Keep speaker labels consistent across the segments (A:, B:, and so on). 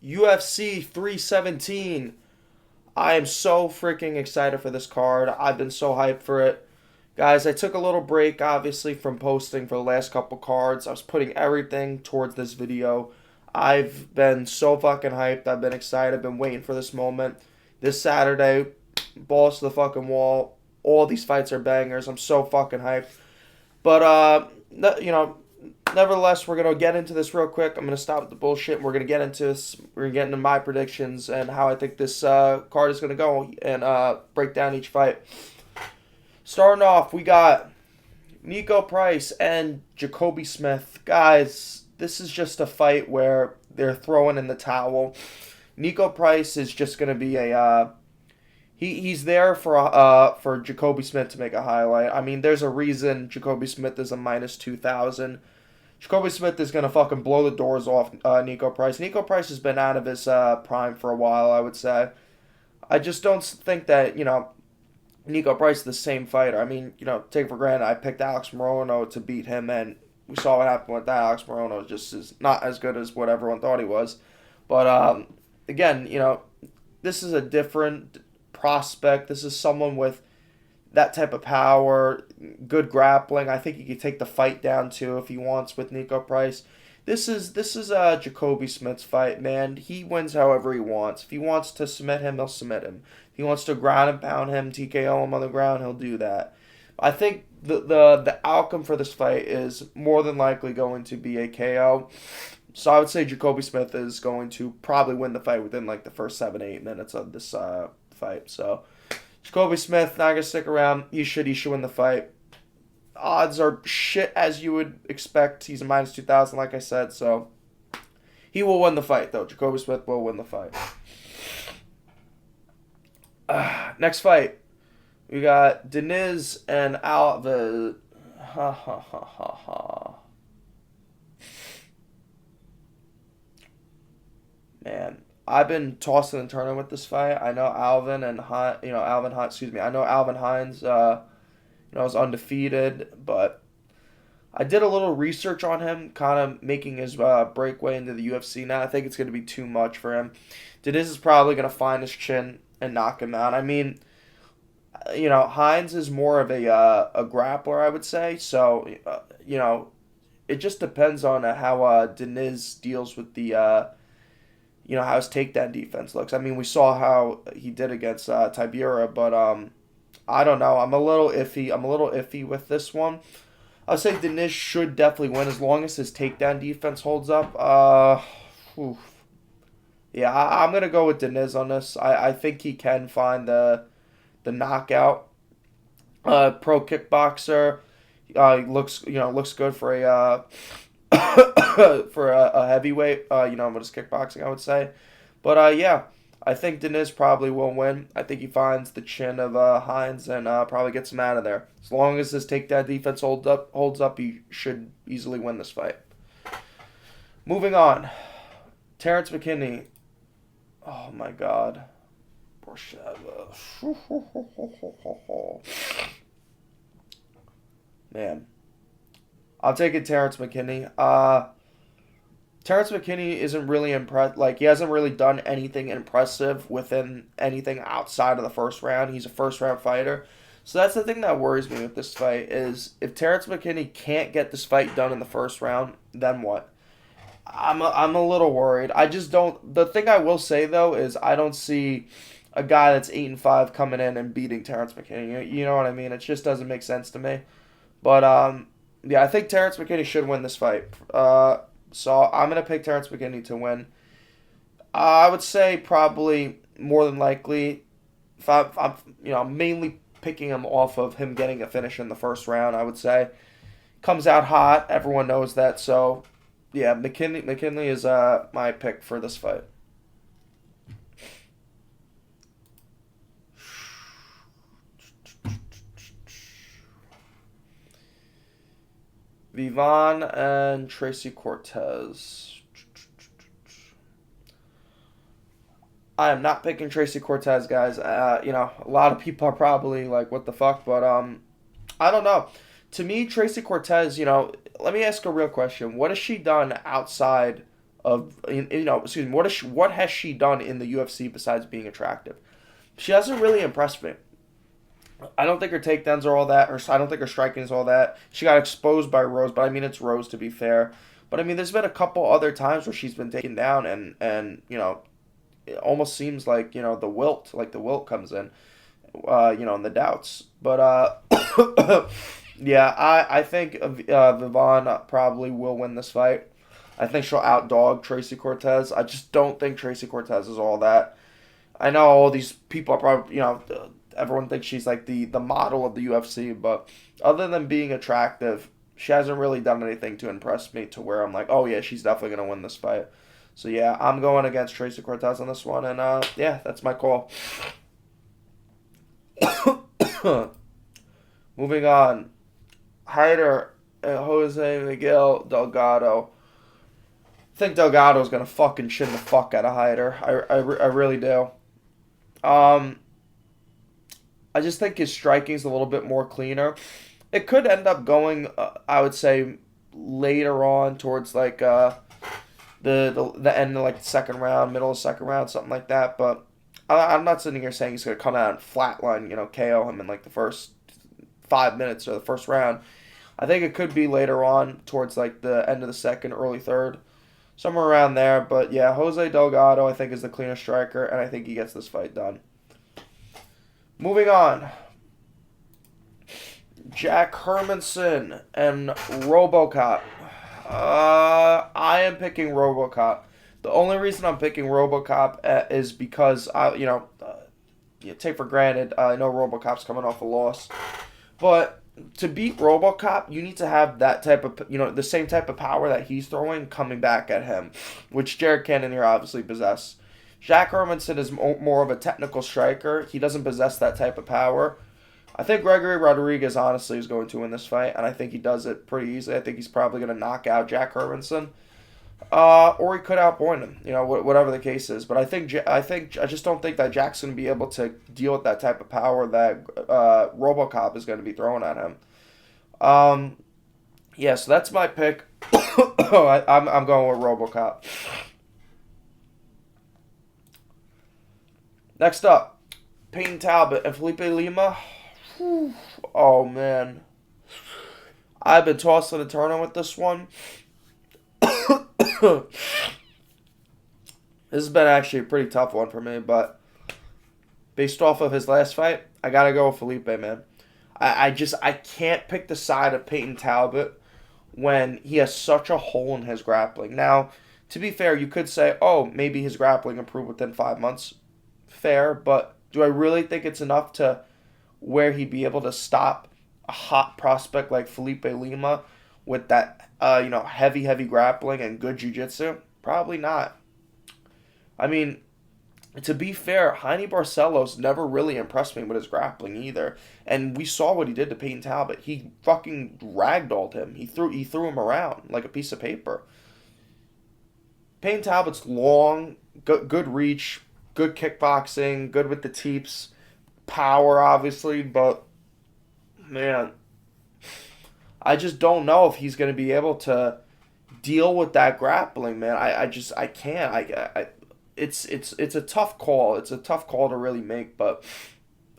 A: UFC 317. I am so freaking excited for this card. I've been so hyped for it. Guys, I took a little break, obviously, from posting for the last couple cards. I was putting everything towards this video. I've been so fucking hyped. I've been excited. I've been waiting for this moment. This Saturday, balls to the fucking wall. All these fights are bangers. I'm so fucking hyped. But, nevertheless, we're going to get into this real quick. I'm going to stop with the bullshit. We're going to get into this. We're going to get into my predictions and how I think this card is going to go and break down each fight. Starting off, we got Nico Price and Jacoby Smith. Guys, this is just a fight where they're throwing in the towel. Nico Price is just going to be a... he's there for Jacoby Smith to make a highlight. I mean, there's a reason Jacoby Smith is a minus 2,000. Jacoby Smith is going to fucking blow the doors off Nico Price. Nico Price has been out of his prime for a while, I would say. I just don't think that, Nico Price is the same fighter. I mean, take for granted, I picked Alex Morono to beat him, and we saw what happened with that. Alex Morono just is not as good as what everyone thought he was. But, again, this is a different prospect. This is someone with that type of power, good grappling. I think he could take the fight down too if he wants with Nico Price. This is Jacoby Smith's fight, man. He wins however he wants. If he wants to submit him, he'll submit him. If he wants to ground and pound him, TKO him on the ground, he'll do that. I think the outcome for this fight is more than likely going to be a KO. So I would say Jacoby Smith is going to probably win the fight within like the first 7-8 minutes of this fight. So Jacoby Smith not gonna stick around. He should win the fight. Odds are shit as you would expect. He's a minus 2,000, like I said. So he will win the fight, though. Jacoby Smith will win the fight. Next fight, we got Deniz and Alves. Man, I've been tossing and turning with this fight. I know Alvin and I know Alvin Hines. Was undefeated, but I did a little research on him, kind of making his breakaway into the UFC. Now I think it's going to be too much for him. Deniz is probably going to find his chin and knock him out. I mean, Hines is more of a grappler, I would say. So, it just depends on how Deniz deals with the how his takedown defense looks. I mean, we saw how he did against Tibura, but I don't know. I'm a little iffy with this one. I'll say Deniz should definitely win as long as his takedown defense holds up. Yeah, I'm gonna go with Deniz on this. I think he can find the knockout. Pro kickboxer. Looks good for a for a heavyweight. With his kickboxing, I would say. But yeah. I think Deniz probably will win. I think he finds the chin of Hines and probably gets him out of there. As long as his takedown defense holds up, he should easily win this fight. Moving on. Terrence McKinney. Oh my God. Man. I'm taking Terrence McKinney. Terrence McKinney isn't really impressed. Like, he hasn't really done anything impressive within anything outside of the first round. He's a first-round fighter. So that's the thing that worries me with this fight is if Terrence McKinney can't get this fight done in the first round, then what? I'm a little worried. I just don't... The thing I will say, though, is I don't see a guy that's 8-5 coming in and beating Terrence McKinney. You know what I mean? It just doesn't make sense to me. But, yeah, I think Terrence McKinney should win this fight. So I'm going to pick Terrence McKinney to win. I would say probably more than likely, if I'm mainly picking him off of him getting a finish in the first round, I would say. Comes out hot. Everyone knows that. So, yeah, McKinley is my pick for this fight. Vivon and Tracy Cortez. I am not picking Tracy Cortez, guys. A lot of people are probably like, what the fuck? But, I don't know. To me, Tracy Cortez, let me ask a real question. What has she done outside excuse me, what has she done in the UFC besides being attractive? She hasn't really impressed me. I don't think her takedowns are all that, or I don't think her striking is all that. She got exposed by Rose, but I mean, it's Rose to be fair. But I mean, there's been a couple other times where she's been taken down, and it almost seems like the wilt comes in, in the doubts. But yeah, I think Vivon probably will win this fight. I think she'll outdog Tracy Cortez. I just don't think Tracy Cortez is all that. I know all these people are probably, everyone thinks she's like the model of the UFC, but other than being attractive, she hasn't really done anything to impress me to where I'm like, oh yeah, she's definitely going to win this fight. So yeah, I'm going against Tracy Cortez on this one, and yeah, that's my call. Moving on. Hyder and Jose Miguel Delgado. I think Delgado's going to fucking chin the fuck out of Hyder. I really do. I just think his striking's a little bit more cleaner. It could end up going, I would say, later on towards like the end of like the second round, middle of the second round, something like that. But I'm not sitting here saying he's gonna come out and flatline, KO him in like the first 5 minutes or the first round. I think it could be later on towards like the end of the second, early third, somewhere around there. But yeah, Jose Delgado I think is the cleaner striker, and I think he gets this fight done. Moving on. Jack Hermanson and RoboCop. I am picking RoboCop. The only reason I'm picking RoboCop is because take for granted I know RoboCop's coming off a loss, but to beat RoboCop, you need to have that type of the same type of power that he's throwing coming back at him, which Jared Cannonier obviously possesses. Jack Hermanson is more of a technical striker. He doesn't possess that type of power. I think Gregory Rodriguez, honestly, is going to win this fight, and I think he does it pretty easily. I think he's probably going to knock out Jack Hermanson, or he could outpoint him, whatever the case is. But I just don't think that Jack's going to be able to deal with that type of power that RoboCop is going to be throwing at him. Yeah, so that's my pick. I'm going with RoboCop. Next up, Payne Talbot and Felipe Lima. Oh, man. I've been tossing and turning with this one. This has been actually a pretty tough one for me, but based off of his last fight, I gotta go with Felipe, man. I can't pick the side of Payne Talbot when he has such a hole in his grappling. Now, to be fair, you could say, oh, maybe his grappling improved within 5 months. Fair, but do I really think it's enough to where he'd be able to stop a hot prospect like Felipe Lima with that, heavy grappling and good jiu-jitsu? Probably not. I mean, to be fair, Heine Barcelos never really impressed me with his grappling either. And we saw what he did to Payne Talbot. He fucking ragdolled him. He threw him around like a piece of paper. Payne Talbot's long, good reach, good kickboxing, good with the teeps, power obviously, but man, I just don't know if he's going to be able to deal with that grappling, man. I can't. It's a tough call. It's a tough call to really make, but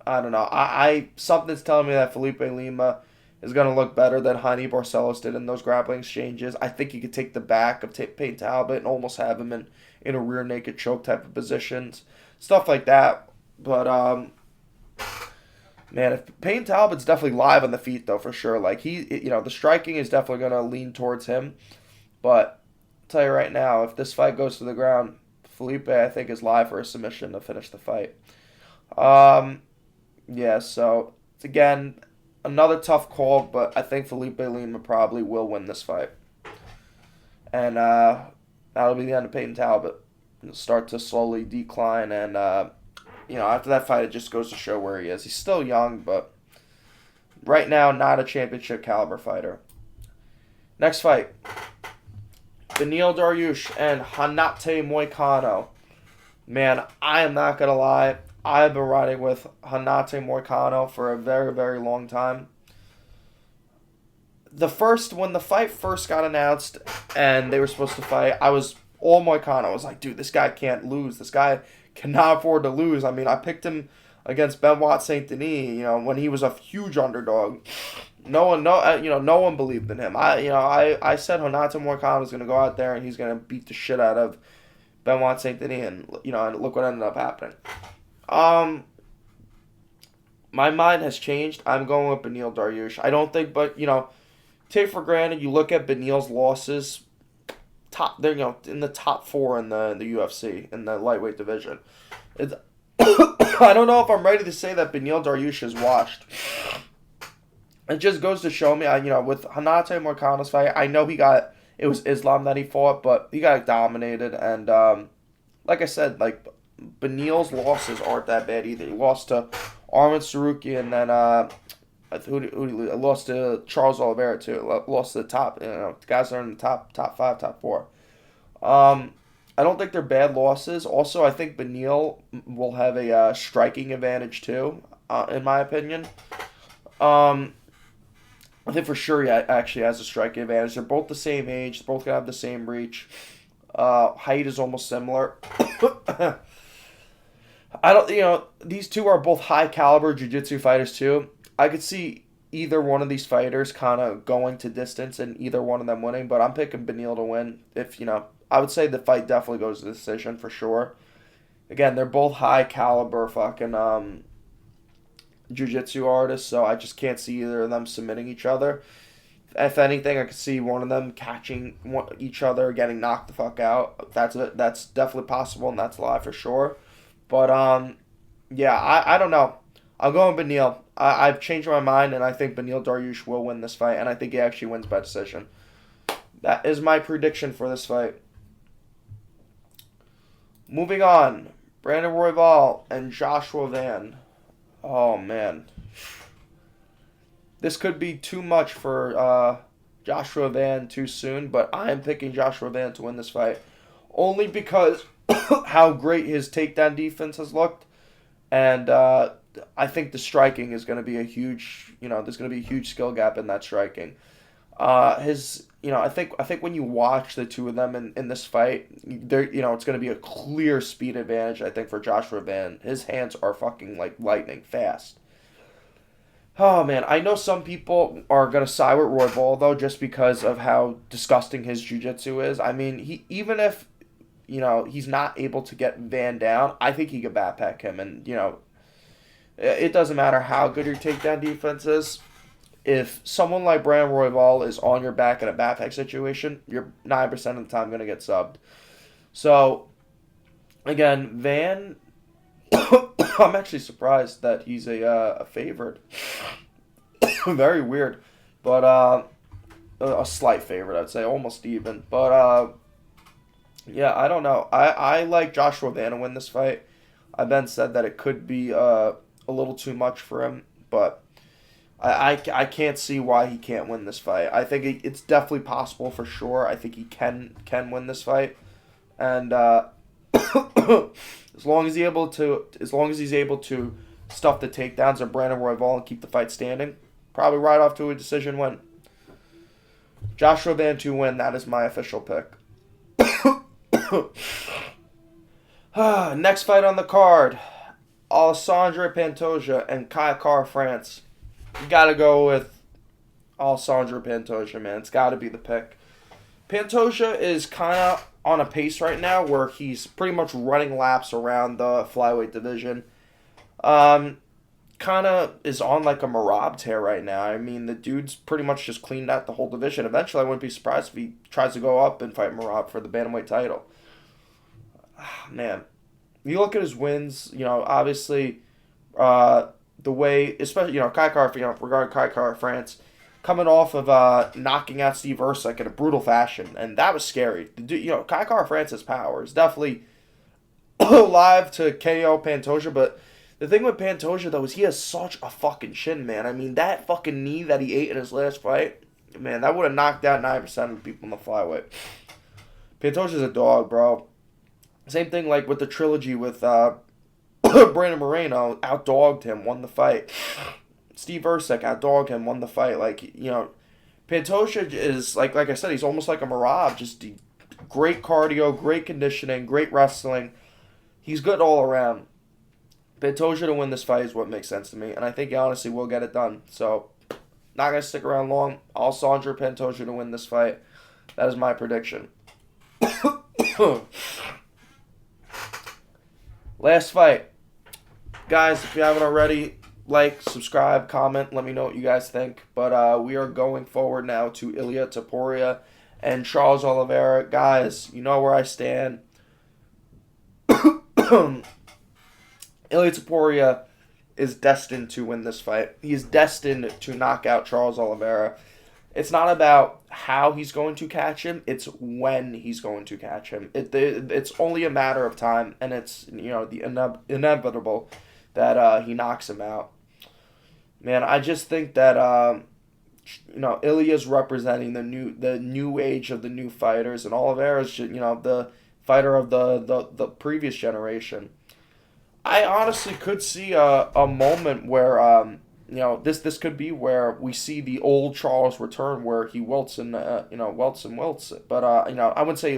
A: I don't know. Something's telling me that Felipe Lima is going to look better than Heine Barcelos did in those grappling exchanges. I think he could take the back of Payne Talbot and almost have him in a rear naked choke type of positions, stuff like that. But man, if Payne Talbot's definitely live on the feet though, for sure. Like the striking is definitely going to lean towards him. But I'll tell you right now, if this fight goes to the ground, Felipe, I think, is live for a submission to finish the fight. Yeah, so it's again another tough call, but I think Felipe Lima probably will win this fight. And that'll be the end of Payne Talbot. He'll start to slowly decline, and after that fight, it just goes to show where he is. He's still young, but right now, not a championship caliber fighter. Next fight. Beneil Dariush and Hanate Moicano. Man, I am not going to lie. I've been riding with Hanate Moicano for a very, very long time. When the fight first got announced and they were supposed to fight, I was all Moicano. I was like, dude, this guy can't lose. This guy cannot afford to lose. I mean, I picked him against Benoit Saint Denis, when he was a huge underdog. No one believed in him. I said Renato Moicano was gonna go out there and he's gonna beat the shit out of Benoit Saint Denis, and look what ended up happening. My mind has changed. I'm going with Beneil Dariush. I don't think, but take for granted. You look at Beneil's losses. They're in the top 4 in the UFC in the lightweight division. It's I don't know if I'm ready to say that Beneil Dariush is washed. It just goes to show me, with Renato Moicano's fight, I know it was Islam that he fought, but he got dominated, and like I said, like Beneil's losses aren't that bad either. He lost to Arman Saruki, and then lost to Charles Oliveira too. Lost to the top, guys that are in the top 5, top 4. I don't think they're bad losses. Also, I think Beneil will have a striking advantage too, in my opinion. I think for sure he actually has a striking advantage. They're both the same age. They're both gonna have the same reach. Height is almost similar. These two are both high caliber jiu-jitsu fighters too. I could see either one of these fighters kind of going to distance and either one of them winning, but I'm picking Beneil to win. I would say the fight definitely goes to decision for sure. Again, they're both high caliber fucking jiu-jitsu artists, so I just can't see either of them submitting each other. If anything, I could see one of them catching each other, getting knocked the fuck out. That's definitely possible, and that's live for sure. But yeah, I don't know. I'm going Beneil. I've changed my mind, and I think Beneil Dariush will win this fight, and I think he actually wins by decision. That is my prediction for this fight. Moving on, Brandon Royval and Joshua Van. Oh, man. This could be too much for Joshua Van too soon, but I am picking Joshua Van to win this fight. Only because how great his takedown defense has looked. And I think the striking is going to be a huge, there's going to be a huge skill gap in that striking. I think when you watch the two of them in this fight, it's going to be a clear speed advantage, I think, for Joshua Van. His hands are fucking like lightning fast. Oh, man, I know some people are going to side with Royval, though, just because of how disgusting his jiu-jitsu is. I mean, even if, he's not able to get Van down, I think he could backpack him. And, it doesn't matter how good your takedown defense is. If someone like Brandon Royval is on your back in a backpack situation, you're 9% of the time going to get subbed. So, again, Van... I'm actually surprised that he's a favorite. Very weird. But a slight favorite, I'd say. Almost even. But, yeah, I don't know. I like Joshua Van to win this fight. I've been said that it could be a little too much for him. But I can't see why he can't win this fight. I think it's definitely possible for sure. I think he can win this fight. And... As long as he's able to stuff the takedowns of Brandon Royval and keep the fight standing, probably right off to a decision win. Joshua Van to win. That is my official pick. Next fight on the card: Alessandro Pantoja and Kai Kara France. You gotta go with Alessandro Pantoja, man. It's gotta be the pick. Pantoja is kind of on a pace right now where he's pretty much running laps around the flyweight division. Kind of is on like a Merab tear right now. I mean, the dude's pretty much just cleaned out the whole division. Eventually, I wouldn't be surprised if he tries to go up and fight Merab for the bantamweight title. Man, you look at his wins, obviously, the way, especially, Kai Kara, regarding Kai Kara France, coming off of knocking out Steve Ercik in a brutal fashion, and that was scary. Kai Kara France's power is definitely live to KO Pantoja, but the thing with Pantoja, though, is he has such a fucking chin, man. I mean, that fucking knee that he ate in his last fight, man, that would have knocked out 9% of the people in the flyweight. Pantoja's a dog, bro. Same thing like with the trilogy with Brandon Moreno, outdogged him, won the fight. Steve Ercik outdogged him, won the fight. Pantoja is, like I said, he's almost like a Merab, just great cardio, great conditioning, great wrestling. He's good all around. Pantoja to win this fight is what makes sense to me, and I think he honestly will get it done. So, not going to stick around long. Alessandro Pantoja to win this fight. That is my prediction. Last fight. Guys, if you haven't already, like, subscribe, comment, let me know what you guys think. But we are going forward now to Ilia Topuria and Charles Oliveira. Guys, you know where I stand. Ilia Topuria is destined to win this fight. He is destined to knock out Charles Oliveira. It's not about how he's going to catch him, it's when he's going to catch him. It's only a matter of time, and it's, the inevitable that he knocks him out. Man, I just think that Ilya's representing the new age of the new fighters, and Oliveira's the fighter of the previous generation. I honestly could see a moment where this could be where we see the old Charles return, where he wilts and wilts. But I wouldn't say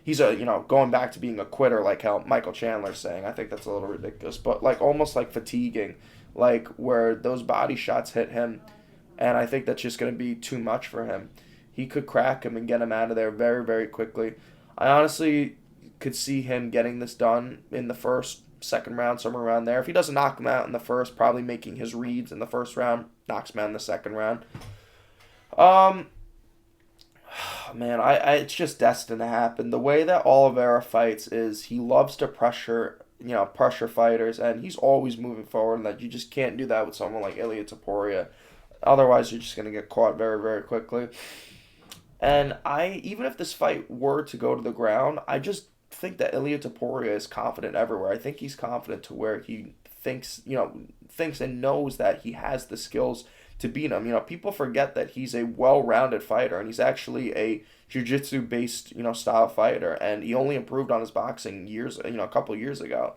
A: he's going back to being a quitter like how Michael Chandler's saying. I think that's a little ridiculous, but like almost like fatiguing, like where those body shots hit him, and I think that's just going to be too much for him. He could crack him and get him out of there very, very quickly. I honestly could see him getting this done in the first, second round, somewhere around there. If he doesn't knock him out in the first, probably making his reads in the first round, knocks him out in the second round. Man, it's just destined to happen. The way that Oliveira fights is he loves to pressure fighters, and he's always moving forward, and that you just can't do that with someone like Ilia Topuria. Otherwise, you're just going to get caught very, very quickly. And even if this fight were to go to the ground, I just think that Ilia Topuria is confident everywhere. I think he's confident to where he thinks and knows that he has the skills to beat him. People forget that he's a well-rounded fighter, and he's actually a jiu-jitsu based, style fighter, and he only improved on his boxing a couple years ago.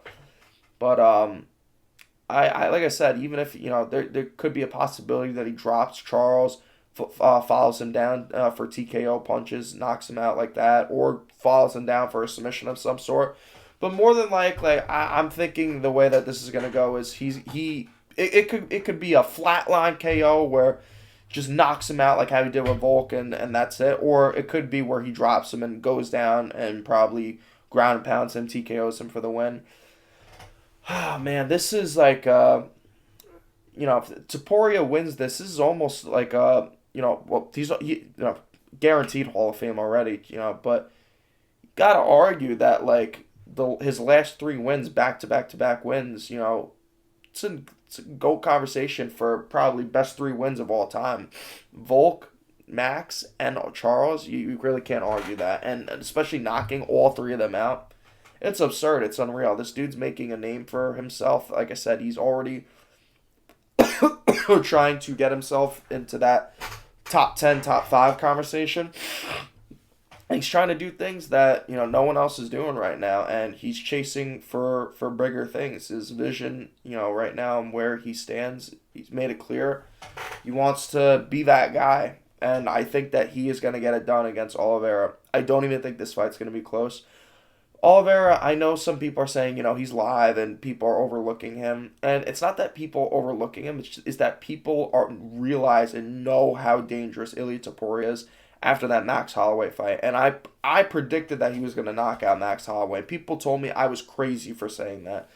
A: But I like I said, even if there could be a possibility that he drops Charles, follows him down for TKO punches, knocks him out like that, or follows him down for a submission of some sort. But more than likely, I'm thinking the way that this is gonna go is it could be a flatline KO where just knocks him out like how he did with Volk, and that's it. Or it could be where he drops him and goes down and probably ground and pounds him, TKOs him for the win. Ah, man, this is like if Topuria wins this is almost like he's guaranteed Hall of Fame already, but you gotta argue that like his last 3 wins, back to back wins, it's a GOAT conversation for probably best 3 wins of all time. Volk, Max, and Charles, you really can't argue that, and especially knocking all 3 of them out. It's absurd. It's unreal. This dude's making a name for himself. Like I said, he's already trying to get himself into that top 10, top 5 conversation. And he's trying to do things that, no one else is doing right now. And he's chasing for bigger things. His vision, right now and where he stands, he's made it clear. He wants to be that guy. And I think that he is going to get it done against Oliveira. I don't even think this fight's going to be close. Oliveira, I know some people are saying, he's live and people are overlooking him. And it's not that people overlooking him. It's that people realize and know how dangerous Ilia Topuria is after that Max Holloway fight. And I predicted that he was going to knock out Max Holloway. People told me I was crazy for saying that.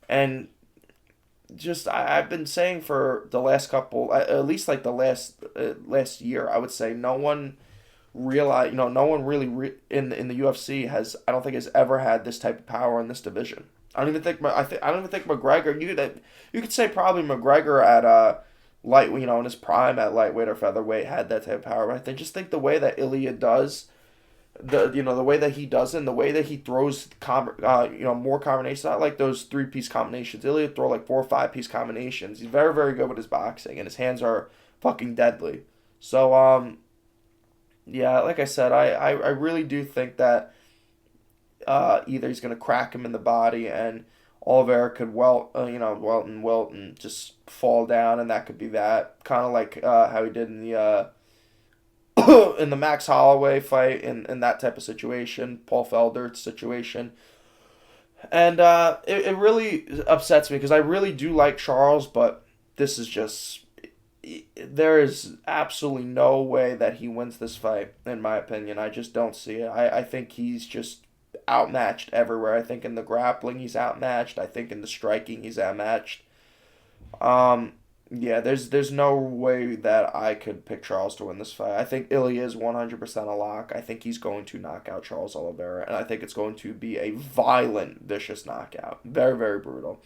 A: And just I've been saying for the last couple, at least like the last year, I would say no one realize, no one really in the UFC I don't think has ever had this type of power in this division. I don't even think McGregor. You could say probably McGregor at light, in his prime at lightweight or featherweight had that type of power. But I just think the way that Ilia does, the way that he does it, and the way that he throws more combinations, not like those 3-piece combinations. Ilia throw like 4 or 5-piece combinations. He's very, very good with his boxing, and his hands are fucking deadly. So yeah, like I said, I really do think that either he's going to crack him in the body and Oliveira could welt and just fall down, and that could be that. Kind of like how he did in the in the Max Holloway fight, in that type of situation, Paul Felder situation. And it really upsets me because I really do like Charles, but this is just. There is absolutely no way that he wins this fight, in my opinion. I just don't see it. I think he's just outmatched everywhere. I think in the grappling he's outmatched. I think in the striking he's outmatched. Um, yeah, there's no way that I could pick Charles to win this fight. I think Ilya is 100% a lock. I think he's going to knock out Charles Oliveira, and I think it's going to be a violent, vicious knockout. Very, very brutal.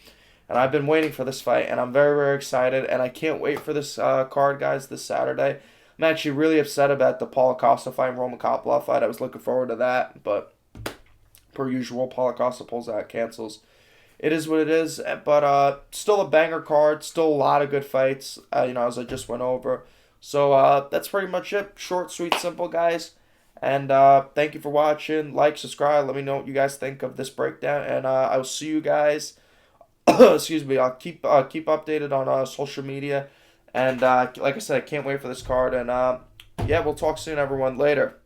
A: And I've been waiting for this fight, and I'm very, very excited, and I can't wait for this card, guys, this Saturday. I'm actually really upset about the Paulo Costa fight and Roman Kopylov fight. I was looking forward to that, but per usual, Paulo Costa pulls out, cancels. It is what it is, but still a banger card, still a lot of good fights, as I just went over. So that's pretty much it. Short, sweet, simple, guys. And thank you for watching. Like, subscribe. Let me know what you guys think of this breakdown, and I will see you guys. Excuse me. I'll keep updated on social media, and like I said, I can't wait for this card. And yeah, we'll talk soon, everyone. Later.